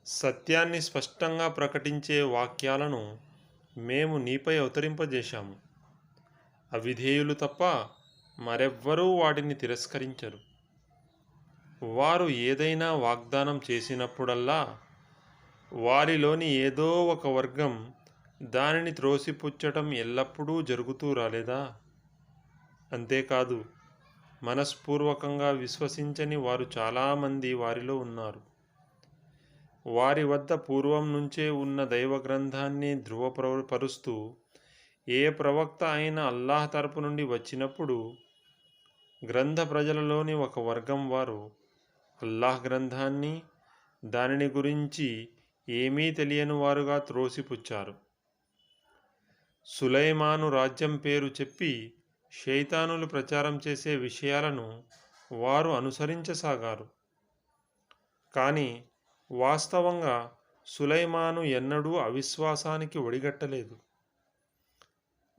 సత్యాన్ని స్పష్టంగా ప్రకటించే వాక్యాలను మేము నీపై అవతరింపజేశాము. అవిధేయులు తప్ప మరెవ్వరూ వాటిని తిరస్కరించరు. వారు ఏదైనా వాగ్దానం చేసినప్పుడల్లా వారిలోని ఏదో ఒక వర్గం దానిని త్రోసిపుచ్చటం ఎల్లప్పుడూ జరుగుతూ రాలేదా? అంతేకాదు, మనస్పూర్వకంగా విశ్వసించని వారు చాలామంది వారిలో ఉన్నారు. వారి వద్ద పూర్వం నుంచే ఉన్న దైవ గ్రంథాన్ని ధృవపరుస్తూ ఏ ప్రవక్త అయినా అల్లాహ్ తరపు నుండి వచ్చినప్పుడు గ్రంథ ప్రజలలోని ఒక వర్గం వారు అల్లాహ్ గ్రంథాన్ని, దానిని గురించి ఏమీ తెలియని వారుగా త్రోసిపుచ్చారు. సులైమాను రాజ్యం పేరు చెప్పి షైతానులు ప్రచారం చేసే విషయాలను వారు అనుసరించసాగారు. కానీ వాస్తవంగా సులైమాను ఎన్నడూ అవిశ్వాసానికి ఒడిగట్టలేదు.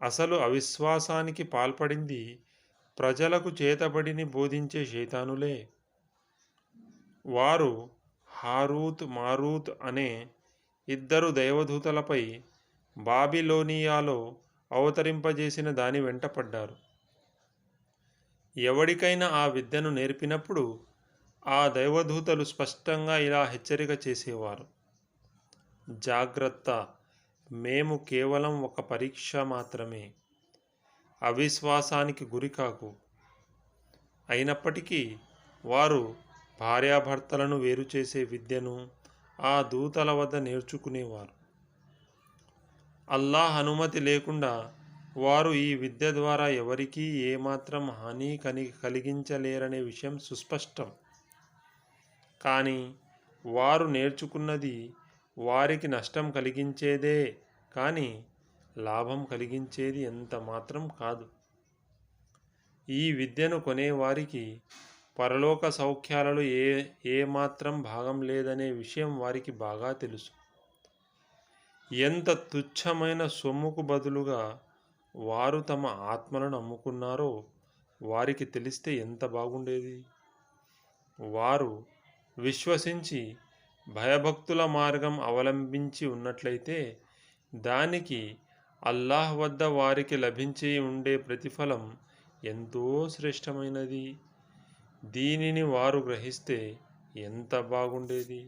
అసలు అవిశ్వాసానికి పాల్పడింది ప్రజలకు చేతబడిని బోధించే షైతానులే. వారు హారూత్ మారూత్ అనే ఇద్దరు దైవదూతలపై బాబిలోనియాలో అవతరింపజేసిన దాని వెంట పడ్డారు. ఎవడికైనా ఆ విద్యను నేర్పినప్పుడు ఆ దైవదూతలు స్పష్టంగా ఇలా హెచ్చరిక చేసేవారు: జాగ్రత్త, మేము కేవలం ఒక పరీక్ష మాత్రమే, అవిశ్వాసానికి గురికాకు. అయినప్పటికీ వారు భార్యాభర్తలను వేరు చేసే విద్యను ఆ దూతల వద్ద నేర్చుకునేవారు. అల్లాహ్ అనుమతి లేకుండా వారు ఈ విద్య ద్వారా ఎవరికీ ఏమాత్రం హాని కలిగించలేరనే విషయం సుస్పష్టం. కానీ వారు నేర్చుకున్నది వారికి నష్టం కలిగించేదే కానీ లాభం కలిగించేది ఎంత మాత్రం కాదు. ఈ విద్యను కొనేవారికి పరలోక సౌఖ్యాలలో ఏమాత్రం భాగం లేదనే విషయం వారికి బాగా తెలుసు. ఎంత తుచ్చమైన సొమ్ముకు బదులుగా వారు తమ ఆత్మలను అమ్ముకున్నారో వారికి తెలిస్తే ఎంత బాగుండేది. వారు విశ్వసించి భయభక్తుల మార్గం అవలంబించి ఉన్నట్లయితే దానికి అల్లాహ్ వద్ద వారికి లభించి ఉండే ప్రతిఫలం ఎంతో శ్రేష్టమైనది. దీనిని వారు గ్రహిస్తే ఎంత బాగుండేది.